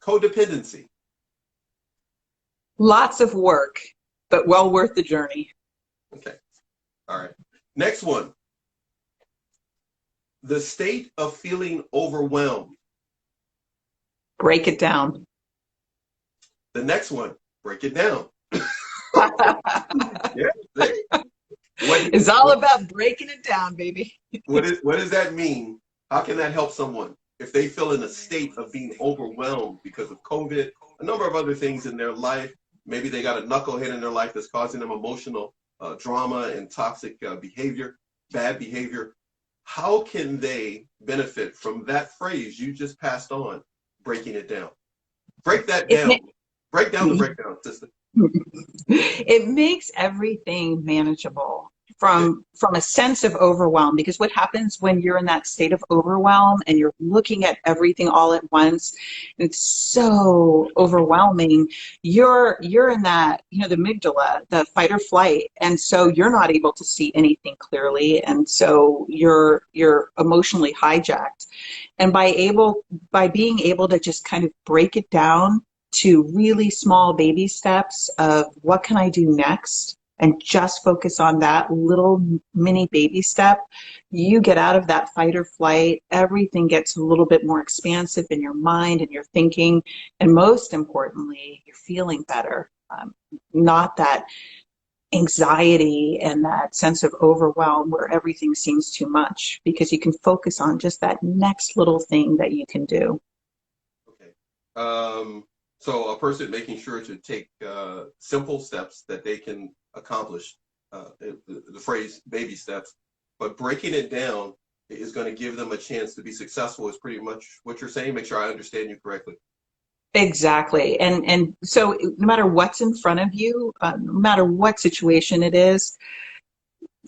Codependency. Lots of work, but well worth the journey. Okay. All right. Next one. The state of feeling overwhelmed. Break it down. The next one. Break it down. Yeah. It's all about breaking it down, baby. What does that mean? How can that help someone if they feel in a state of being overwhelmed because of COVID, a number of other things in their life? Maybe they got a knucklehead in their life that's causing them emotional drama and toxic behavior, bad behavior. How can they benefit from that phrase you just passed on, breaking it down? Break that down. Break down the breakdown, sister. It makes everything manageable from a sense of overwhelm, because what happens when you're in that state of overwhelm and you're looking at everything all at once, it's so overwhelming. You're in that, the amygdala, the fight or flight, and so you're not able to see anything clearly, and so you're emotionally hijacked. And by being able to just kind of break it down to really small baby steps of what can I do next, and just focus on that little mini baby step, you get out of that fight or flight. Everything gets a little bit more expansive in your mind and your thinking. And most importantly, you're feeling better. Not that anxiety and that sense of overwhelm where everything seems too much, because you can focus on just that next little thing that you can do. Okay. So a person making sure to take simple steps that they can accomplish, the phrase baby steps, but breaking it down is going to give them a chance to be successful is pretty much what you're saying. Make sure I understand you correctly. Exactly. And so no matter what's in front of you, no matter what situation it is,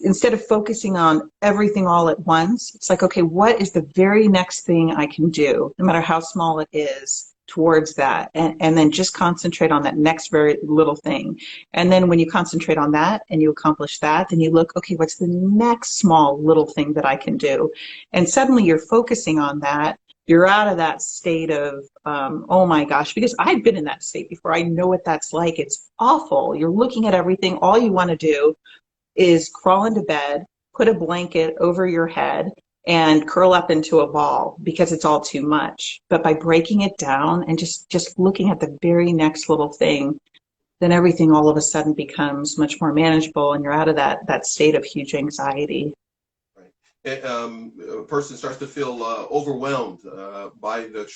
instead of focusing on everything all at once, it's like, okay, what is the very next thing I can do, no matter how small it is, towards that, and then just concentrate on that next very little thing. And then when you concentrate on that and you accomplish that, then you look, okay, what's the next small little thing that I can do? And suddenly you're focusing on that. You're out of that state of, oh my gosh, because I've been in that state before. I know what that's like. It's awful. You're looking at everything. All you want to do is crawl into bed, put a blanket over your head, and curl up into a ball because it's all too much. But by breaking it down and just looking at the very next little thing, then everything all of a sudden becomes much more manageable, and you're out of that state of huge anxiety. Right. A person starts to feel overwhelmed by the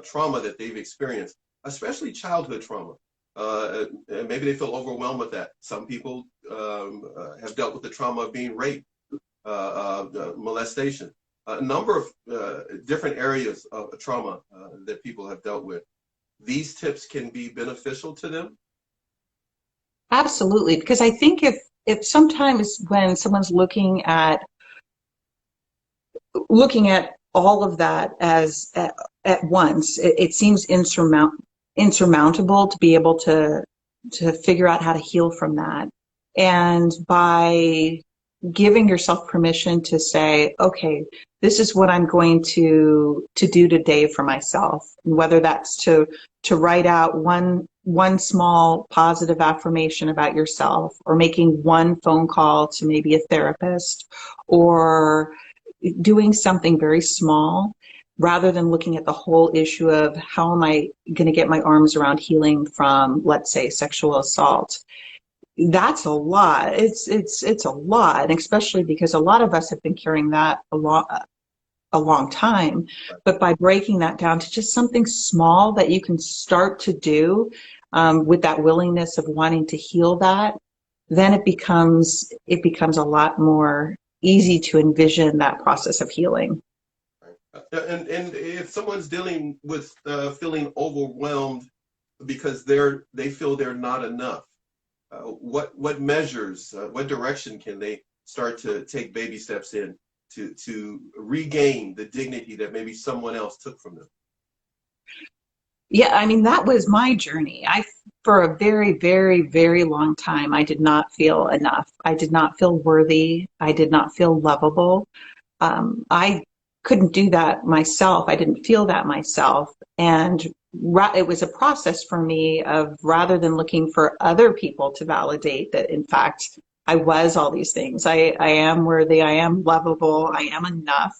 trauma that they've experienced, especially childhood trauma. And maybe they feel overwhelmed with that. Some people have dealt with the trauma of being raped, molestation, a number of different areas of trauma that people have dealt with. These tips can be beneficial to them. Absolutely, because I think if sometimes when someone's looking at all of that as at once, it seems insurmountable to be able to figure out how to heal from that. And by giving yourself permission to say, okay, this is what I'm going to do today for myself, and whether that's to write out one small positive affirmation about yourself, or making one phone call to maybe a therapist, or doing something very small, rather than looking at the whole issue of how am I going to get my arms around healing from, let's say, sexual assault. That's a lot. It's a lot, especially because a lot of us have been carrying that a long time. But by breaking that down to just something small that you can start to do, with that willingness of wanting to heal that, then it becomes a lot more easy to envision that process of healing. And if someone's dealing with feeling overwhelmed because they feel they're not enough, what measures, what direction can they start to take baby steps in to regain the dignity that maybe someone else took from them? Yeah, I mean, that was my journey. For a very, very, very long time, I did not feel enough. I did not feel worthy. I did not feel lovable. I couldn't do that myself. I didn't feel that myself. And it was a process for me of, rather than looking for other people to validate that, in fact, I was all these things. I am worthy. I am lovable. I am enough.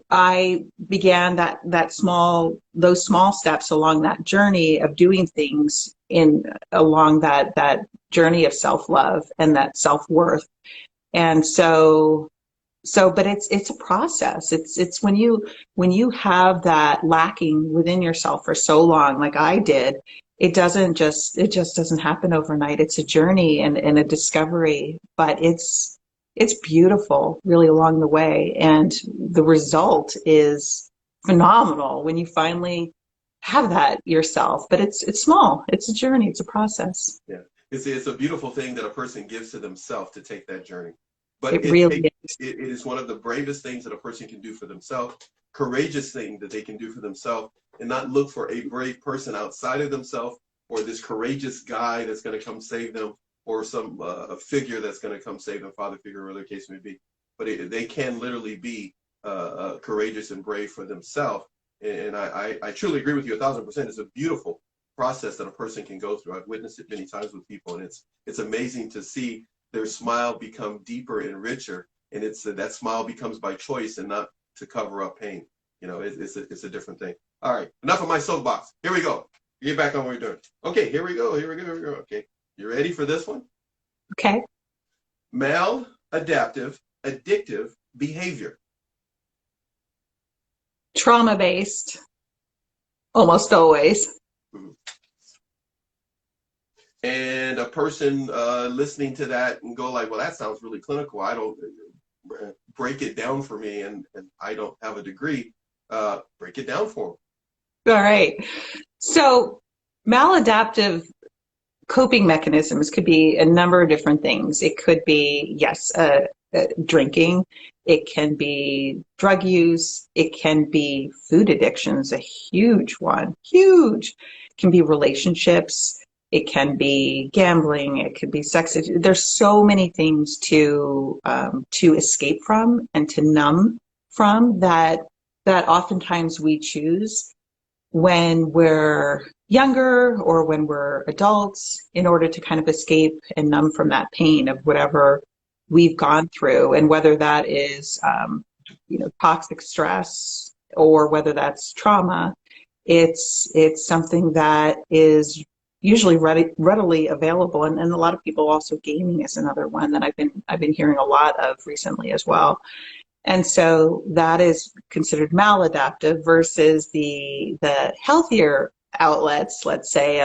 I began those small steps along that journey of doing things along that journey of self-love and that self-worth. And but it's a process. It's when you have that lacking within yourself for so long, like I did, it just doesn't happen overnight. It's a journey and a discovery, but it's beautiful really along the way. And the result is phenomenal when you finally have that yourself. But it's small. It's a journey. It's a process. Yeah. It's a beautiful thing that a person gives to themselves to take that journey. But it really is. It is one of the bravest things that a person can do for themselves, courageous thing that they can do for themselves, and not look for a brave person outside of themselves or this courageous guy that's going to come save them, or some a figure that's going to come save them, father figure, or whatever the case may be. But they can literally be courageous and brave for themselves. And I truly agree with you 1,000%. It's a beautiful process that a person can go through. I've witnessed it many times with people, and it's amazing to see their smile become deeper and richer, and that smile becomes by choice and not to cover up pain. You know, it's a different thing. All right, enough of my soapbox. Here we go. Get back on what we're doing. Okay, here we go. Okay, you ready for this one? Okay. Maladaptive, addictive behavior. Trauma-based, almost always. And a person listening to that and go like, well, that sounds really clinical. I don't break it down for me, and I don't have a degree. Break it down for them. All right. So maladaptive coping mechanisms could be a number of different things. It could be, yes, drinking. It can be drug use. It can be food addictions, a huge one, huge. It can be relationships. It can be gambling. It could be sex. There's so many things to escape from and to numb from that oftentimes we choose when we're younger or when we're adults in order to kind of escape and numb from that pain of whatever we've gone through, and whether that is toxic stress or whether that's trauma. It's something that is usually readily available, and a lot of people also, gaming is another one that I've been hearing a lot of recently as well. And so that is considered maladaptive versus the healthier outlets, let's say,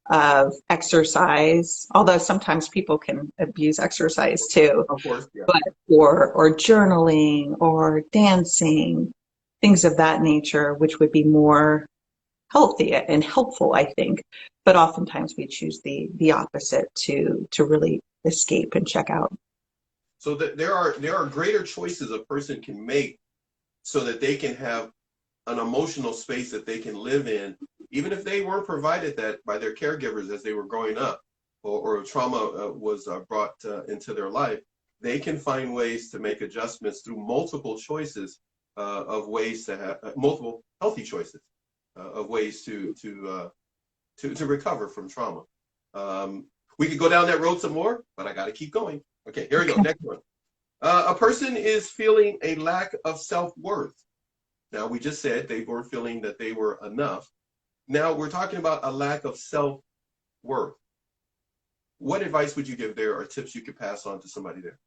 of exercise, although sometimes people can abuse exercise too. Of course, yeah. But or journaling or dancing, things of that nature, which would be more healthy and helpful, I think. But oftentimes we choose the opposite to really escape and check out. So that there are greater choices a person can make so that they can have an emotional space that they can live in, even if they weren't provided that by their caregivers as they were growing up, or trauma was brought into their life. They can find ways to make adjustments through multiple choices of ways to have multiple healthy choices of ways to recover from trauma. We could go down that road some more, but I got to keep going. Okay, here we go. Next one. A person is feeling a lack of self-worth. Now, we just said they weren't feeling that they were enough. Now, we're talking about a lack of self-worth. What advice would you give there, or tips you could pass on to somebody there?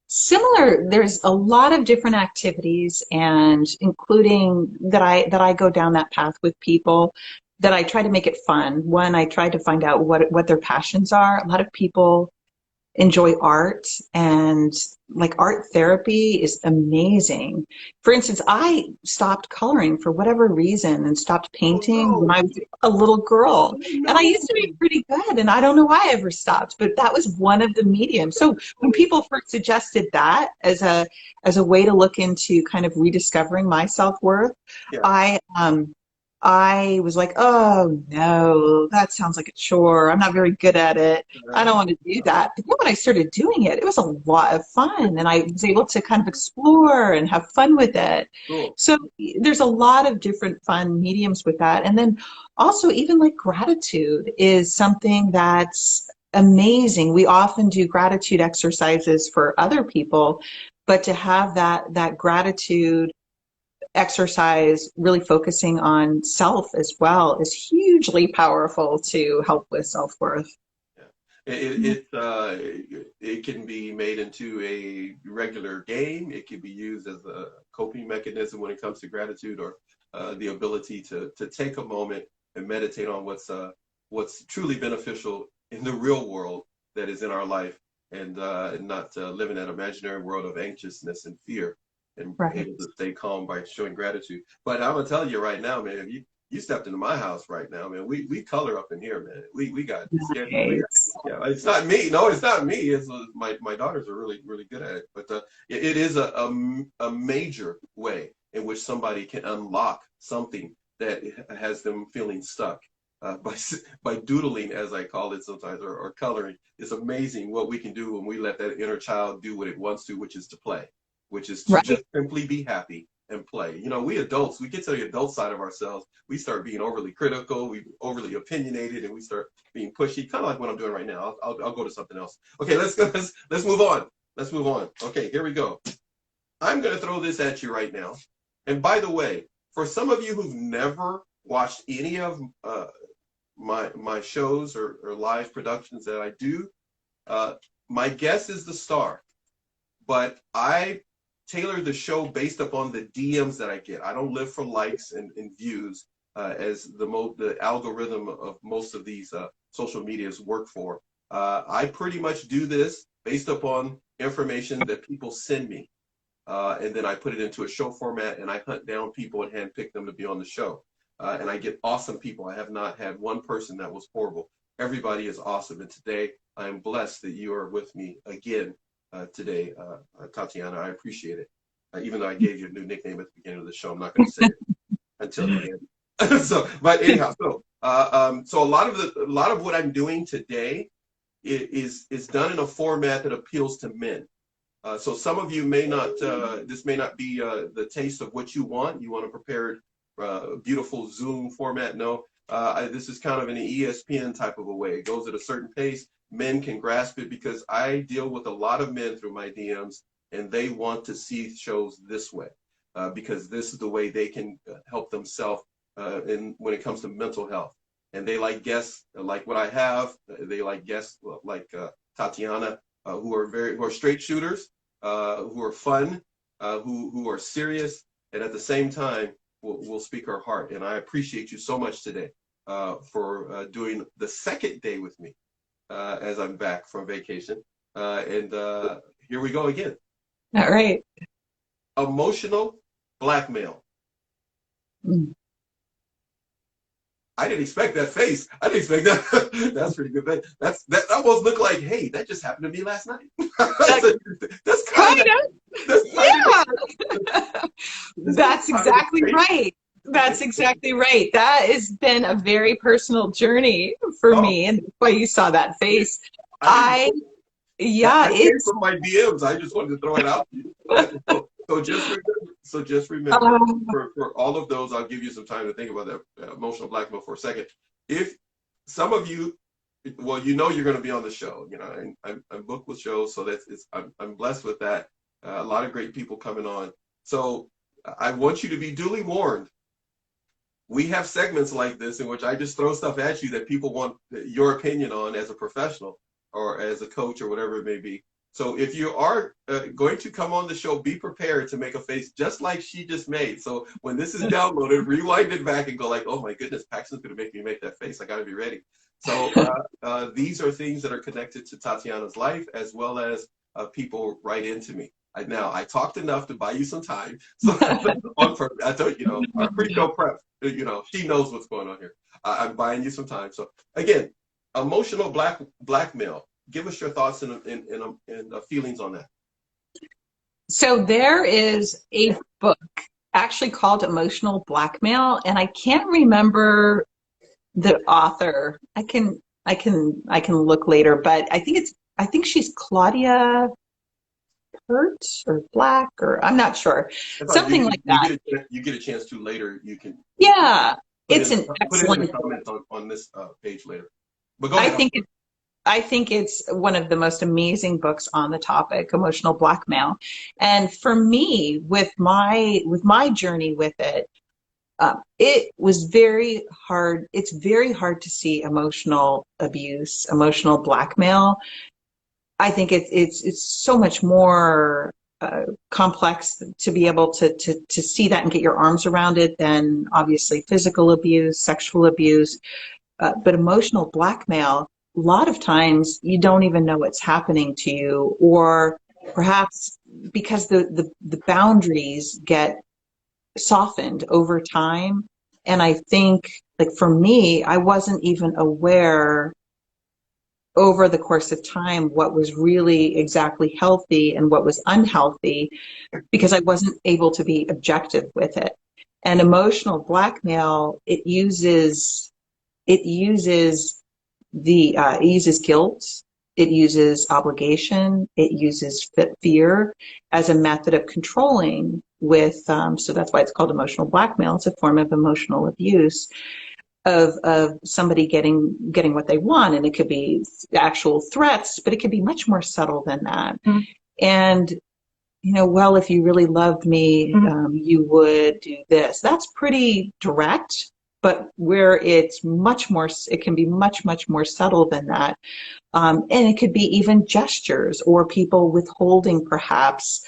Similar, there's a lot of different activities, and including that I go down that path with people, that I try to make it fun. One, I try to find out what their passions are. A lot of people enjoy art, and like art therapy is amazing. For instance, I stopped coloring for whatever reason and stopped painting when I was a little girl. And I used to be pretty good, and I don't know why I ever stopped, but that was one of the mediums. So when people first suggested that as a way to look into kind of rediscovering my self-worth, yeah. I was like, oh no, that sounds like a chore. I'm not very good at it. I don't want to do that. But then when I started doing it, it was a lot of fun, and I was able to kind of explore and have fun with it. Cool. So there's a lot of different fun mediums with that. And then also, even like gratitude is something that's amazing. We often do gratitude exercises for other people, but to have that gratitude exercise really focusing on self as well is hugely powerful to help with self-worth. Yeah. It can be made into a regular game. It can be used as a coping mechanism when it comes to gratitude, or the ability to take a moment and meditate on what's truly beneficial in the real world that is in our life, and not live in that imaginary world of anxiousness and fear, and Right. able to stay calm by showing gratitude. But I'm gonna tell you right now, man, if you stepped into my house right now, man, we color up in here, man. We got schedule. Nice. Yeah, it's not me. No, it's not me. It's my daughters are really good at it. But it is a major way in which somebody can unlock something that has them feeling stuck. By doodling, as I call it sometimes, or coloring. It's amazing what we can do when we let that inner child do what it wants to, which is to play, which is to Right. just simply be happy and play. You know, we adults, we get to the adult side of ourselves. We start being overly critical, we overly opinionated, and we start being pushy, kind of like what I'm doing right now. I'll go to something else. Okay, let's go. Let's move on. Let's move on. Okay, here we go. I'm going to throw this at you right now. And by the way, for some of you who've never watched any of my shows or live productions that I do, my guest is the star, but I tailor the show based upon the DMs that I get. I don't live for likes and views, as the algorithm of most of these social medias work for. I pretty much do this based upon information that people send me. And then I put it into a show format, and I hunt down people and handpick them to be on the show. And I get awesome people. I have not had one person that was horrible. Everybody is awesome. And today I am blessed that you are with me again today, Tatiana. I appreciate it. Even though I gave you a new nickname at the beginning of the show, I'm not going to say it until the end. So, but anyhow, so a lot of what I'm doing today is done in a format that appeals to men. So some of you may not, this may not be the taste of what you want. You want a prepared, beautiful Zoom format. No, this is kind of an ESPN type of a way. It goes at a certain pace. Men can grasp it because I deal with a lot of men through my DMs, and they want to see shows this way, because this is the way they can help themselves when it comes to mental health. And they like guests like what I have. They like guests like Tatiana, who are straight shooters, who are fun, who are serious, and at the same time will speak her heart. And I appreciate you so much today for doing the second day with me as I'm back from vacation. And here we go again. All right. Emotional blackmail. Mm. I didn't expect that face. I didn't expect that. That's pretty good. That almost looked like, hey, that just happened to me last night. That's kind of. Yeah. That's exactly right. That's exactly right. That has been a very personal journny for me, and that's why you saw that face. That came It's from my DMs. I just wanted to throw it out to you. So just remember, for all of those, I'll give you some time to think about that emotional blackmail for a second. If some of you, well, you know you're going to be on the show, and I'm booked with shows, so I'm blessed with that. A lot of great people coming on. So I want you to be duly warned. We have segments like this in which I just throw stuff at you that people want your opinion on as a professional or as a coach or whatever it may be. So if you are going to come on the show, be prepared to make a face just like she just made. So when this is downloaded, rewind it back and go like, oh my goodness, Paxton's going to make me make that face. I got to be ready. So these are things that are connected to Tatiana's life, as well as people write into me. Now, I talked enough to buy you some time. So on purpose, I told you, our pre-show prep, she knows what's going on here. I'm buying you some time. So again, emotional blackmail. Give us your thoughts and feelings on that. So there is a book actually called Emotional Blackmail, and I can't remember the author. I can look later, but I think she's Claudia Hurt or Black, or I'm not sure. If I, Something like that. you get a chance to later, you can Yeah, put it's an put it in the excellent book. comments on this page later. But go I ahead. I'm think it, I think it's one of the most amazing books on the topic, emotional blackmail. And for me, with my journey with it, it was very hard. It's very hard to see emotional abuse, emotional blackmail. I think it's so much more complex to be able to see that and get your arms around it than obviously physical abuse, sexual abuse, but emotional blackmail. A lot of times you don't even know what's happening to you, or perhaps because the boundaries get softened over time. And I think, like for me, I wasn't even aware over the course of time what was really exactly healthy and what was unhealthy because I wasn't able to be objective with it. And emotional blackmail, it uses guilt, it uses obligation, it uses fear as a method of controlling with so that's why it's called emotional blackmail. It's a form of emotional abuse of somebody getting what they want, and it could be actual threats, but it could be much more subtle than that. Mm-hmm. And well, if you really loved me, you would do this. That's pretty direct, but where it's much more, it can be much, much more subtle than that. And it could be even gestures or people withholding perhaps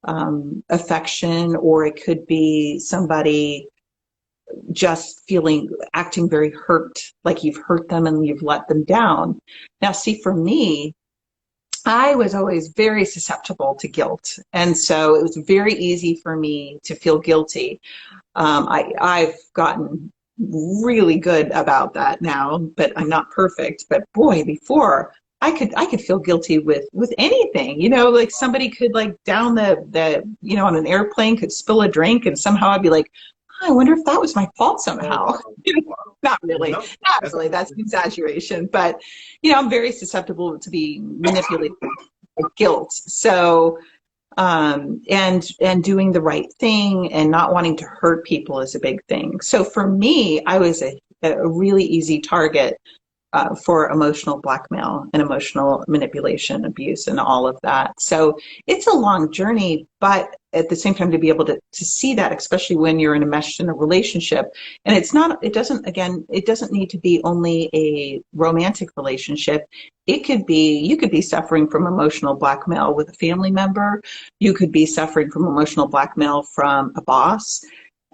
affection, or it could be somebody just acting very hurt, like you've hurt them and you've let them down. Now, see, for me, I was always very susceptible to guilt. And so it was very easy for me to feel guilty. I've gotten really good about that now, but I'm not perfect. But boy, before I could feel guilty with anything, like somebody could like down on an airplane could spill a drink and somehow I'd be like, I wonder if that was my fault somehow. Not really, no, not really. That's an exaggeration, but I'm very susceptible to be manipulated by guilt. So, and doing the right thing and not wanting to hurt people is a big thing. So for me, I was a really easy target for emotional blackmail and emotional manipulation, abuse, and all of that. So it's a long journey, but at the same time, to be able to see that, especially when you're enmeshed in a relationship, and it doesn't need to be only a romantic relationship. You could be suffering from emotional blackmail with a family member. You could be suffering from emotional blackmail from a boss.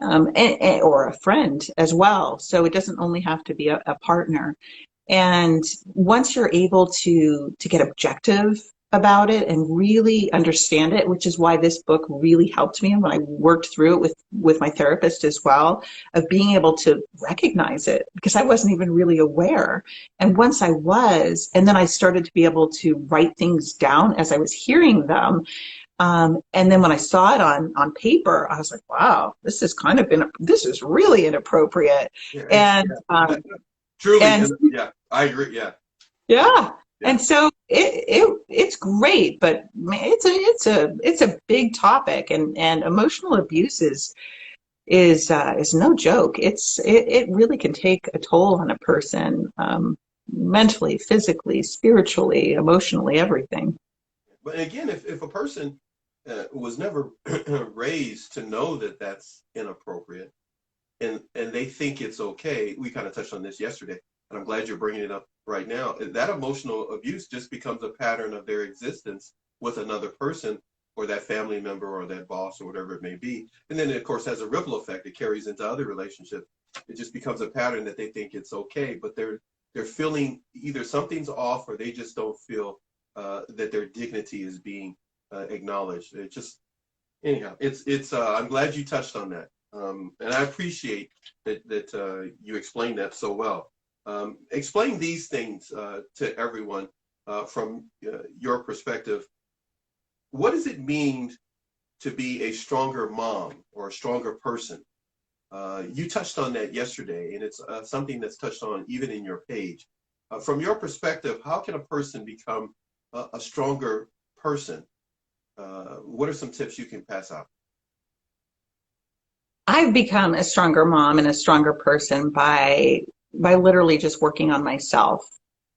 Or a friend as well. So it doesn't only have to be a partner. And once you're able to get objective about it and really understand it, which is why this book really helped me, and when I worked through it with my therapist as well, of being able to recognize it, because I wasn't even really aware. And once I was, and then I started to be able to write things down as I was hearing them. And then when I saw it on paper, I was like, wow, this is really inappropriate. Yeah, And truly, and yeah, I agree. Yeah. yeah. And so it's great, but it's a big topic, and emotional abuse is no joke. It really can take a toll on a person, mentally, physically, spiritually, emotionally, everything. But again, if a person was never raised to know that that's inappropriate, and they think it's okay, we kind of touched on this yesterday, and I'm glad you're bringing it up right now. That emotional abuse just becomes a pattern of their existence with another person, or that family member, or that boss, or whatever it may be. And then it, of course, has a ripple effect. It carries into other relationships. It just becomes a pattern that they think it's okay, but they're feeling either something's off, or they just don't feel that their dignity is being acknowledged. It just anyhow, it's. I'm glad you touched on that, and I appreciate that you explained that so well. Explain these things to everyone from your perspective. What does it mean to be a stronger mom or a stronger person? You touched on that yesterday, and it's something that's touched on even in your page. From your perspective, how can a person become a stronger person? What are some tips you can pass out? I've become a stronger mom and a stronger person by literally just working on myself.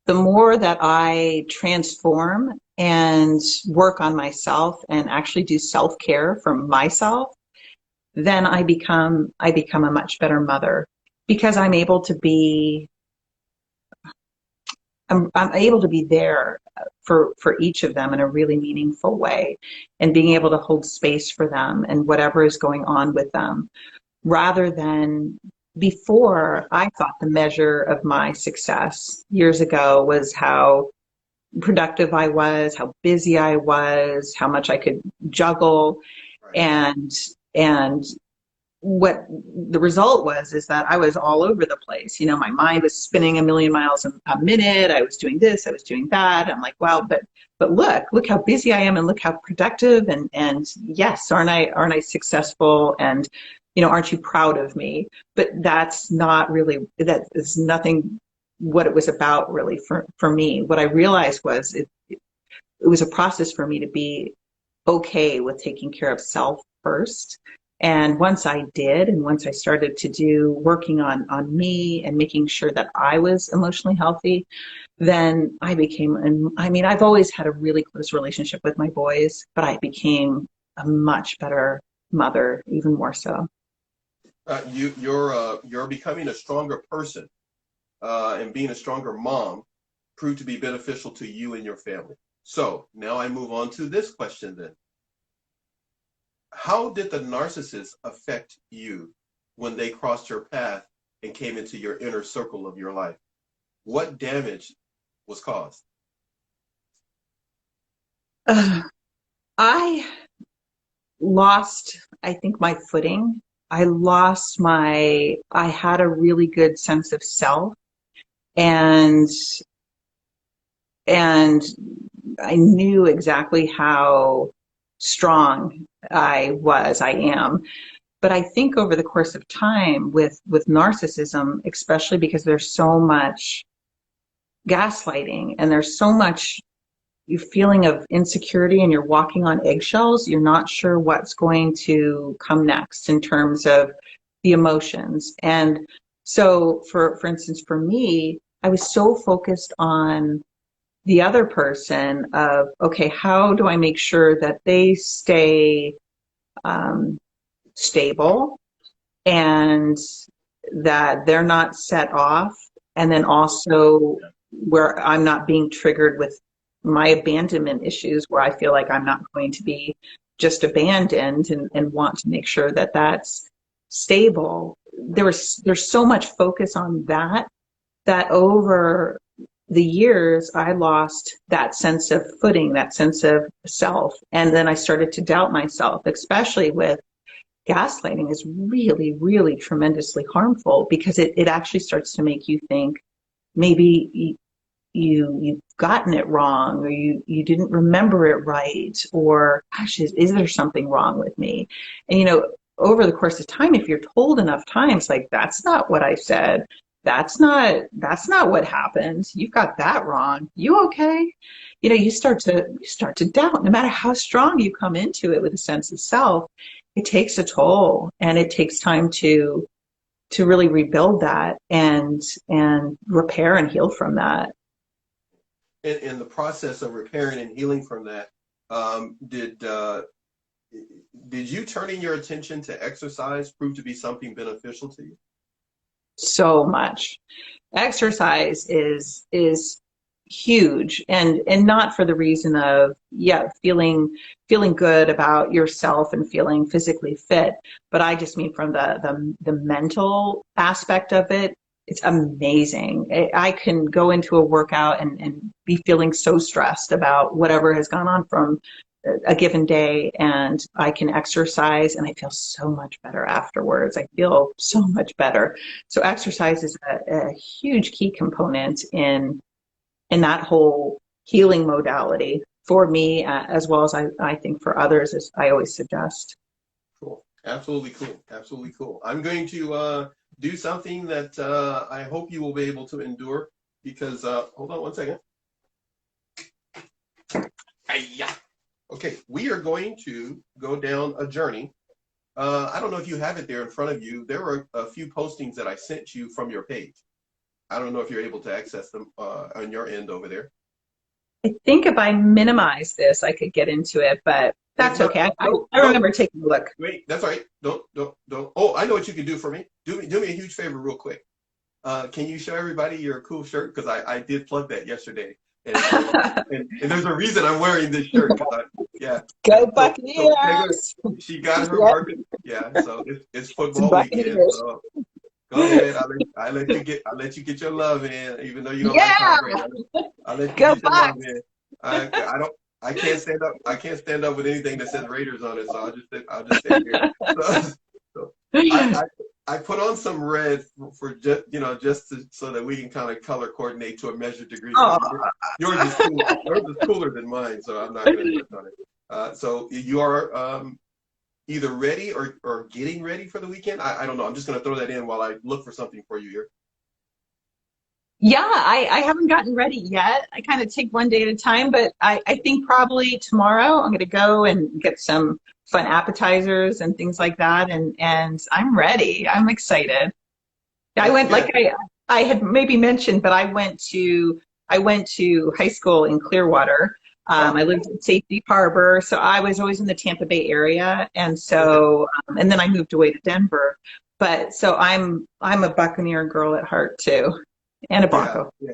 The more that I transform and work on myself and actually do self-care for myself, then I become a much better mother because I'm able to be there for each of them in a really meaningful way, and being able to hold space for them and whatever is going on with them, rather than before. I thought the measure of my success years ago was how productive I was, how busy I was, how much I could juggle, Right. and what the result was is that I was all over the place. You know, my mind was spinning a million miles a minute. I was doing this, I was doing that. I'm like, wow, but look how busy I am, and look how productive, and yes, aren't I successful, and aren't you proud of me? But that's not really, that is nothing what it was about really for me. What I realized was it was a process for me to be okay with taking care of self first. And once I did, and once I started to do working on me and making sure that I was emotionally healthy, then I became, and I mean, I've always had a really close relationship with my boys, but I became a much better mother, even more so. You're becoming a stronger person, and being a stronger mom proved to be beneficial to you and your family. So now I move on to this question then. How did the narcissist affect you when they crossed your path and came into your inner circle of your life? What damage was caused? Uh, I lost, I think, my footing. I had a really good sense of self, and and I knew exactly how strong I am. But I think over the course of time with narcissism, especially because there's so much gaslighting and there's so much you feeling of insecurity, and you're walking on eggshells, you're not sure what's going to come next in terms of the emotions. And so for instance, for me, I was so focused on the other person of, okay, how do I make sure that they stay um, stable, and that they're not set off, and then also where I'm not being triggered with my abandonment issues, where I feel like I'm not going to be just abandoned, and want to make sure that that's stable. There's so much focus on that over the years, I lost that sense of footing, that sense of self. And then I started to doubt myself, especially with gaslighting is really, really tremendously harmful, because it actually starts to make you think maybe you've gotten it wrong, or you didn't remember it right, or gosh, is there something wrong with me? And over the course of time, if you're told enough times, like, that's not what I said, that's not what happened, you've got that wrong, you okay? You start to doubt. No matter how strong you come into it with a sense of self, it takes a toll, and it takes time to really rebuild that, and repair and heal from that. In the process of repairing and healing from that, did you turning your attention to exercise prove to be something beneficial to you? So much. Exercise is huge, and not for the reason of, yeah, feeling good about yourself and feeling physically fit, but I just mean from the mental aspect of it. It's amazing. I can go into a workout and be feeling so stressed about whatever has gone on from a given day, and I can exercise and I feel so much better afterwards. I feel so much better. So exercise is a huge key component in that whole healing modality for me, as well as I think for others, as I always suggest. Cool. Absolutely cool. Absolutely cool. I'm going to do something that I hope you will be able to endure because, hold on one second. Hi-ya. Okay, we are going to go down a journey. I don't know if you have it there in front of you. There were a few postings that I sent you from your page. I don't know if you're able to access them on your end over there. I think if I minimize this, I could get into it, but If that's not, okay. no, I no, remember taking a look. wait, that's all right. Don't. Oh, I know what you can do for me. Do me a huge favor real quick. Can you show everybody your cool shirt? Because I did plug that yesterday. And there's a reason I'm wearing this shirt. Yeah. Go So Buccaneers! she got her Yep, working. Yeah. So it's it's football weekend. Buccaneers. So go ahead. I'll let you get your love in, even though you don't like Tom Yeah, Brady. I'll let you go get your love Bucks! in. I don't. I can't stand up. I can't stand up with anything that says Raiders on it. So I'll just stay here. So I put on some red for so that we can kind of color coordinate to a measured degree. Oh, Yours is cool. Yours is cooler than mine, so I'm not going to touch on it. So you are either ready or getting ready for the weekend. I don't know. I'm just going to throw that in while I look for something for you here. yeah, I haven't gotten ready yet. I kind of take one day at a time, but I think probably tomorrow I'm going to go and get some fun appetizers and things like that, and I'm ready. I'm excited. I That's went good. like I had maybe mentioned, but I went to high school in Clearwater. Oh, I lived cool. in Safety Harbor, so I was always in the Tampa Bay area, and Okay. so and then I moved away to Denver. But so I'm a Buccaneer girl at heart too, and a Yeah. Bronco. Yeah.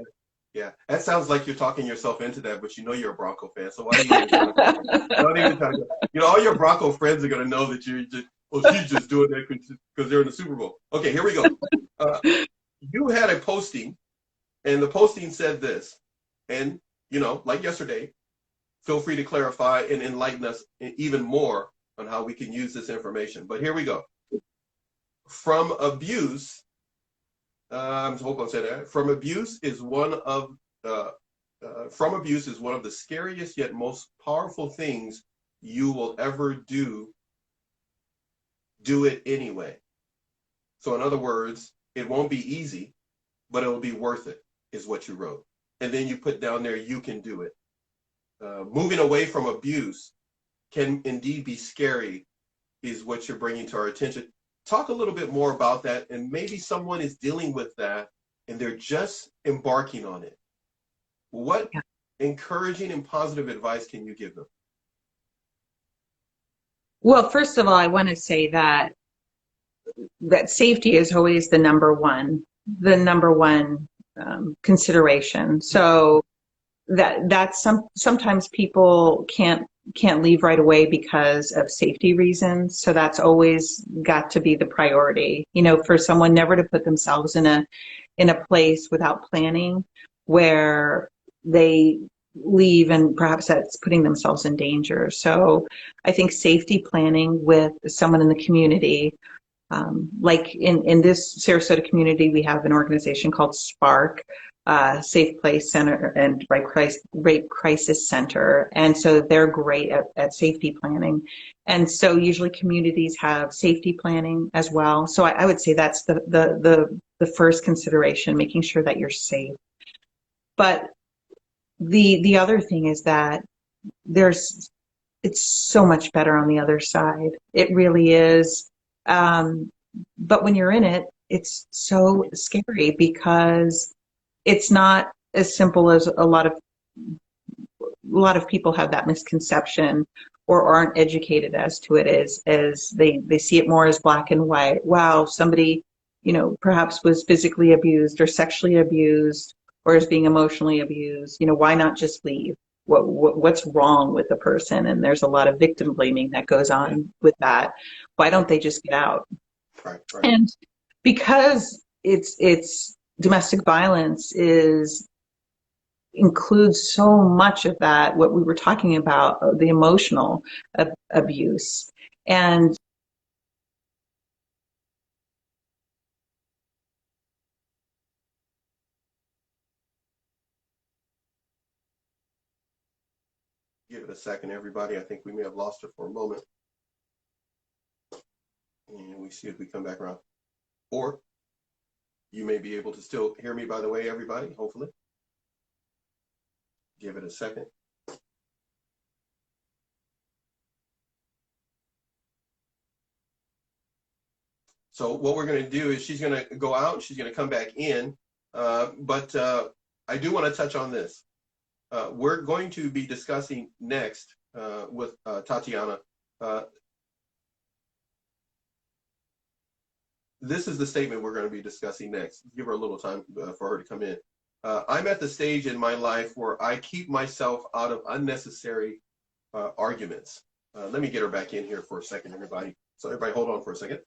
Yeah. That sounds like you're talking yourself into that, but you know you're a Bronco fan, so why do you even try to go there? Don't even try to go. All your Bronco friends are going to know that you're just, well, she's just doing that because they're in the Super Bowl. Okay, here we go. Uh, you had a posting, and the posting said this, and like yesterday, feel free to clarify and enlighten us even more on how we can use this information. But here we go. From abuse, I hope I said that. From abuse is one of the scariest yet most powerful things you will ever do. Do it anyway. So in other words, it won't be easy, but it'll be worth it, is what you wrote. And then you put down there, you can do it. Moving away from abuse can indeed be scary, is what you're bringing to our attention. Talk a little bit more about that, and maybe someone is dealing with that and they're just embarking on it. What encouraging and positive advice can you give them? Well, first of all, I want to say that safety is always the number one consideration. So that's sometimes people can't leave right away because of safety reasons. So that's always got to be the priority. For someone never to put themselves in a place without planning where they leave and perhaps that's putting themselves in danger. So I think safety planning with someone in the community, like in this Sarasota community, we have an organization called Spark, Safe Place Center and Rape Crisis Center. And so they're great at safety planning. And so usually communities have safety planning as well. So I would say that's the first consideration, making sure that you're safe. But the other thing is that it's so much better on the other side. It really is. But when you're in it, it's so scary because it's not as simple as a lot of people have that misconception or aren't educated as to it as they see it more as black and white. Wow, somebody, perhaps was physically abused or sexually abused or is being emotionally abused. Why not just leave? What's wrong with the person? And there's a lot of victim blaming that goes Yeah, on with that. Why right, don't they just get out? right, right. And because it's domestic violence is includes so much of that, what we were talking about, the emotional abuse. And Give it a second, everybody. I think we may have lost her for a moment. And we see if we come back around. Or you may be able to still hear me, by the way, everybody, hopefully. Give it a second. So what we're going to do is she's going to go out, she's going to come back in, but I do want to touch on this. We're going to be discussing next with Tatiana. This is the statement we're going to be discussing next. Give her a little time for her to come in. I'm at the stage in my life where I keep myself out of unnecessary arguments. Let me get her back in here for a second, everybody. So everybody hold on for a second.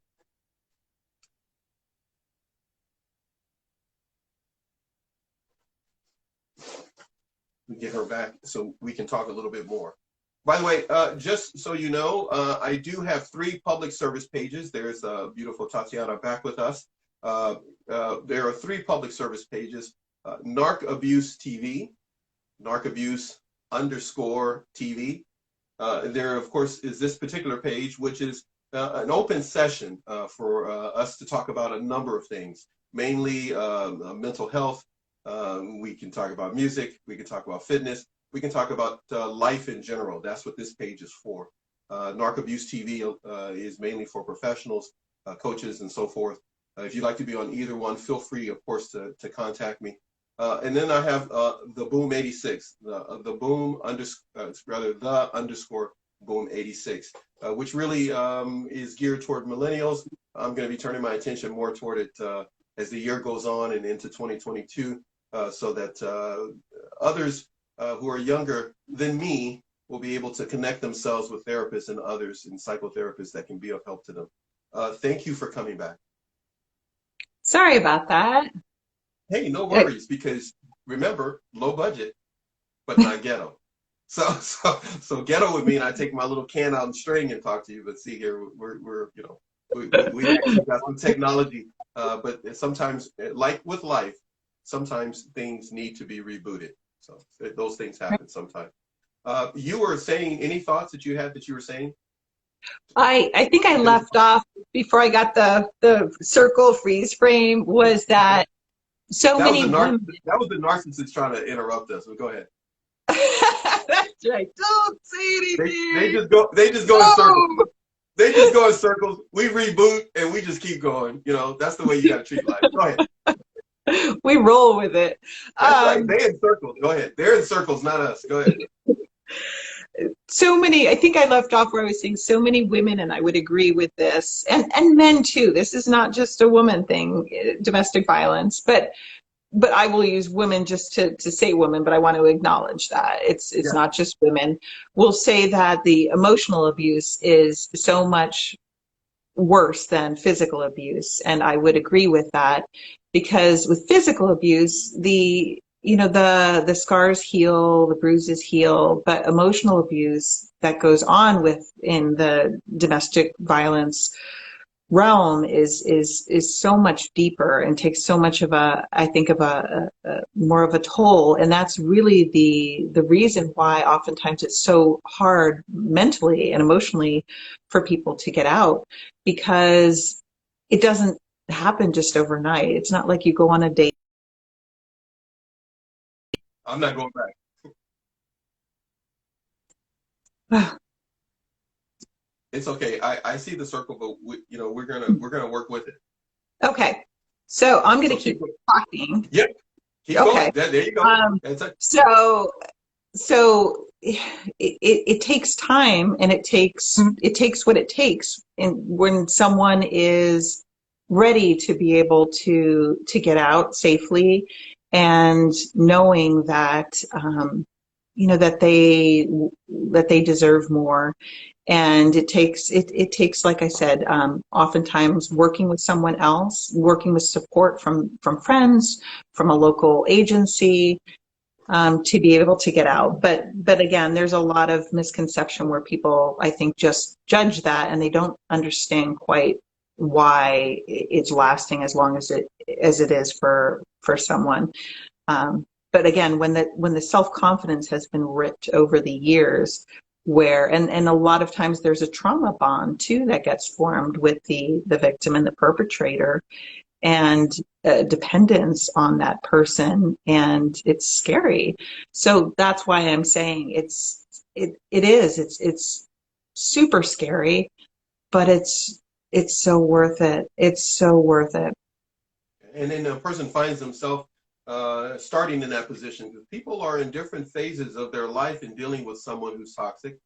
We get her back so we can talk a little bit more. By the way, just so you know, I do have 3 public service pages. There's beautiful Tatiana back with us. There are 3 public service pages. Narc Abuse TV, Narc Abuse _TV. There, of course, is this particular page, which is an open session for us to talk about a number of things, mainly mental health. We can talk about music. We can talk about fitness. We can talk about life in general. That's what this page is for. Narc Abuse TV is mainly for professionals, coaches, and so forth. If you'd like to be on either one, feel free, of course, to contact me. And then I have the Boom 86, the Boom _, Boom 86, which really is geared toward millennials. I'm going to be turning my attention more toward it as the year goes on and into 2022, so that others who are younger than me will be able to connect themselves with therapists and others and psychotherapists that can be of help to them. Thank you for coming back. Sorry about that. Hey, no worries, because remember, low budget, but not ghetto. So ghetto would mean I take my little can out and string and talk to you. But see here, we're you know, we actually got some technology, but sometimes, like with life, sometimes things need to be rebooted. So those things happen sometimes. You were saying, any thoughts that you had that you were saying? I think I left off before I got the circle freeze frame was that so many women. That was the narcissist trying to interrupt us. So go ahead. That's right. Don't say anything. They just go in circles. They just go in circles. We reboot and we just keep going. You know, that's the way you got to treat life. Go ahead. We roll with it. That's right. They in circles. Go ahead. They're in circles, not us. Go ahead. So many, I think I left off where I was saying so many women, and I would agree with this, and men too. This is not just a woman thing, domestic violence, but I will use women just to say women, but I want to acknowledge that it's not just women. We'll say that the emotional abuse is so much worse than physical abuse, and I would agree with that, because with physical abuse, the scars heal, the bruises heal, but emotional abuse that goes on in the domestic violence realm is so much deeper and takes so much of a more of a toll. And that's really the reason why oftentimes it's so hard mentally and emotionally for people to get out, because it doesn't happen just overnight. It's not like you go on a date. I'm not going back. It's okay. I see the circle, but we're gonna work with it. Okay, so I'm gonna keep talking. Yep. Keep okay. Going. There you go. That's it. So it takes time, and it takes what it takes, and when someone is ready to be able to get out safely, and knowing that that they deserve more. And it takes, like I said, oftentimes working with someone else, working with support from friends, from a local agency, to be able to get out. But again, there's a lot of misconception where people, I think, just judge that, and they don't understand quite why it's lasting as long as it is for someone. but again, when the self-confidence has been ripped over the years, where and a lot of times there's a trauma bond too that gets formed with the victim and the perpetrator, and dependence on that person, and it's scary. So that's why I'm saying it's super scary, but it's so worth it. It's so worth it. And then a person finds themselves starting in that position, because people are in different phases of their life in dealing with someone who's toxic,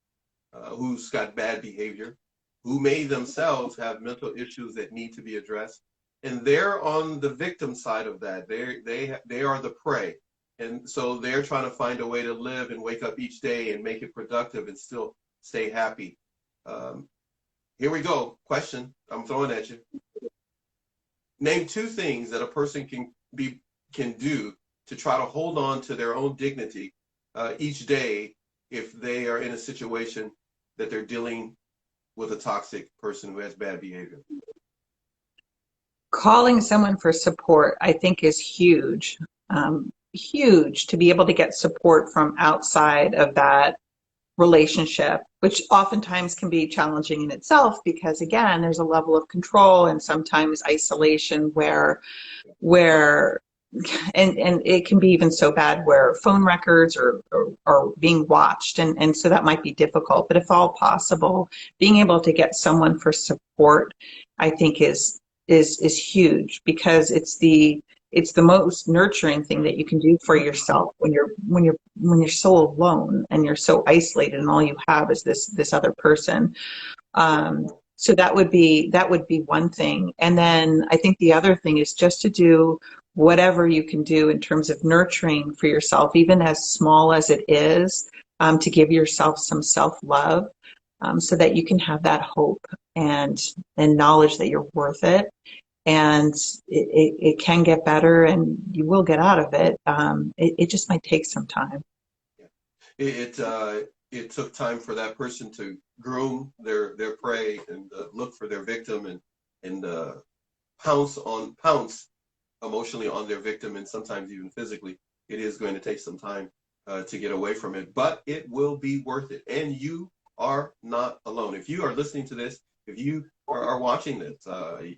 who's got bad behavior, who may themselves have mental issues that need to be addressed. And they're on the victim side of that. They are the prey. And so they're trying to find a way to live and wake up each day and make it productive and still stay happy. Here we go. Question I'm throwing at you. Name 2 things that a person can do to try to hold on to their own dignity each day if they are in a situation that they're dealing with a toxic person who has bad behavior. Calling someone for support, I think, is huge. Huge, to be able to get support from outside of that relationship, which oftentimes can be challenging in itself, because again, there's a level of control and sometimes isolation where and it can be even so bad where phone records are being watched, and so that might be difficult. But if all possible, being able to get someone for support, I think is huge, because it's the most nurturing thing that you can do for yourself when you're so alone and you're so isolated and all you have is this other person. So that would be one thing. And then I think the other thing is just to do whatever you can do in terms of nurturing for yourself, even as small as it is, to give yourself some self-love, so that you can have that hope and knowledge that you're worth it. And it can get better, and you will get out of it. It just might take some time. It took time for that person to groom their prey and look for their victim and pounce emotionally on their victim, and sometimes even physically. It is going to take some time to get away from it, but it will be worth it. And you are not alone. If you are listening to this, if you are watching this,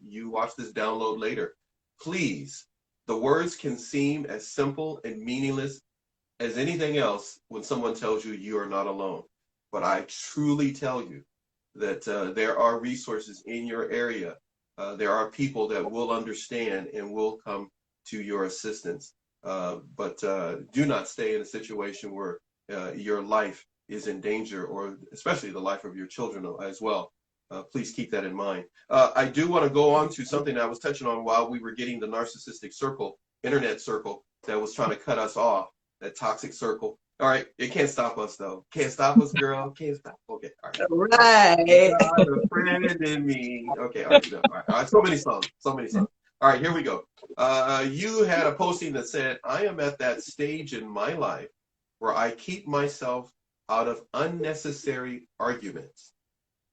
you watch this download later, please, the words can seem as simple and meaningless as anything else when someone tells you you are not alone. But I truly tell you that there are resources in your area. There are people that will understand and will come to your assistance. But do not stay in a situation where your life is in danger, or especially the life of your children as well. Please keep that in mind. I do want to go on to something I was touching on while we were getting the narcissistic circle, internet circle, that was trying to cut us off, that toxic circle. All right, it can't stop us, though. Can't stop us, girl. Can't stop. Okay, all right. Right. God, a friend in me. Okay, all right, all right. So many songs. All right, here we go. You had a posting that said, I am at that stage in my life where I keep myself out of unnecessary arguments.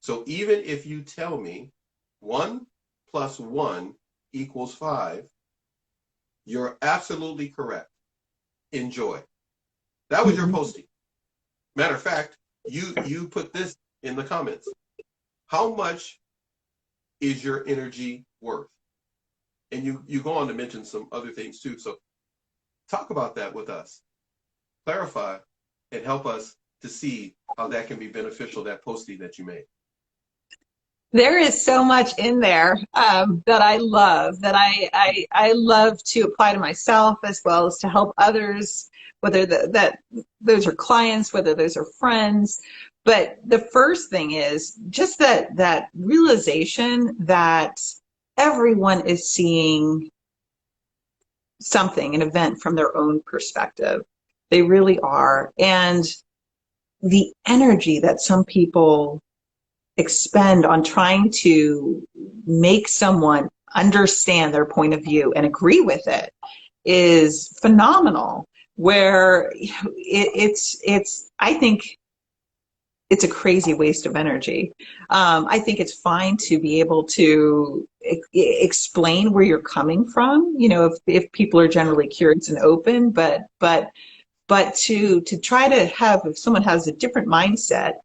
So even if you tell me 1 + 1 = 5, you're absolutely correct. Enjoy. That was your posting. Matter of fact, you put this in the comments. How much is your energy worth? And you go on to mention some other things too. So talk about that with us. Clarify and help us to see how that can be beneficial, that posting that you made. There is so much in there that I love, that I love to apply to myself as well as to help others, whether that those are clients, whether those are friends. But the first thing is just that realization that everyone is seeing something, an event, from their own perspective. They really are. And the energy that some people expend on trying to make someone understand their point of view and agree with it is phenomenal. Where I think it's a crazy waste of energy. I think it's fine to be able to explain where you're coming from, you know, if people are generally curious and open, but to try to have, if someone has a different mindset,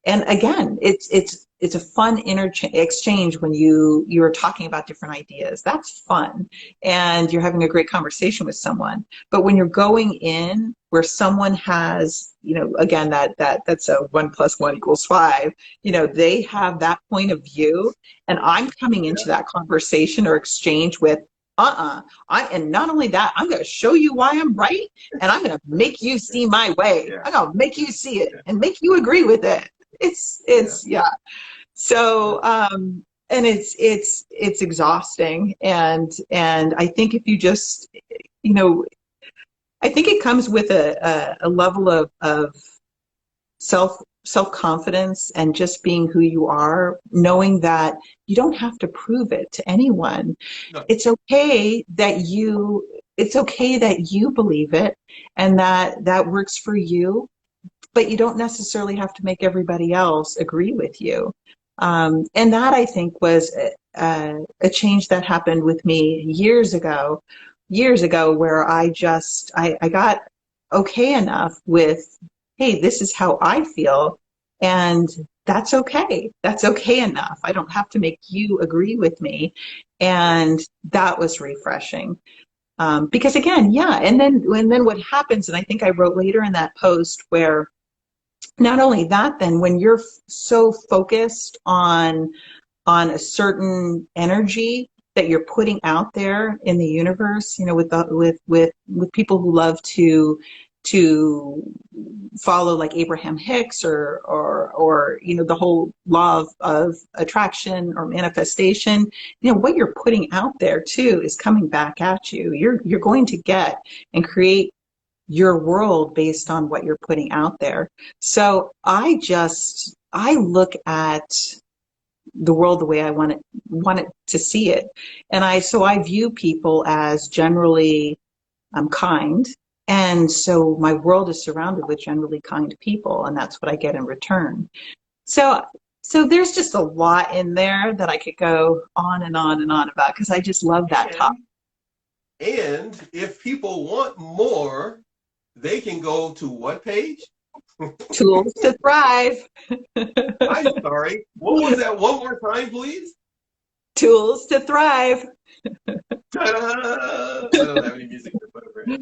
and again, it's a fun exchange when you're talking about different ideas. That's fun, and you're having a great conversation with someone. But when you're going in where someone has, you know, again, that's a 1 + 1 = 5. You know, they have that point of view, and I'm coming into that conversation or exchange with, and not only that, I'm going to show you why I'm right, and I'm going to make you see my way. I'm going to make you see it and make you agree with it. It's yeah. So and it's exhausting, and I think if you just, you know, I think it comes with a level of self-confidence and just being who you are, knowing that you don't have to prove it to anyone. No. It's okay that you believe it, and that works for you, but you don't necessarily have to make everybody else agree with you. And that, I think, was a change that happened with me years ago, where I got okay enough with, hey, this is how I feel, and that's okay. That's okay enough. I don't have to make you agree with me. And that was refreshing. Because again, yeah, and then what happens, and I think I wrote later in that post, where not only that, then when you're so focused on a certain energy that you're putting out there in the universe, you know, with people who love to follow like Abraham Hicks or you know, the whole law of attraction or manifestation, you know, what you're putting out there too is coming back at you. You're going to get and create your world based on what you're putting out there. So I look at the world the way I want it to see it. And I view people as generally kind. And so my world is surrounded with generally kind people, and that's what I get in return. So there's just a lot in there that I could go on and on and on about, because I just love that topic. And if people want more, they can go to what page? Tools to Thrive. I'm sorry. What was that? One more time, please. Tools to Thrive. Ta-da! I don't have any music to put over it.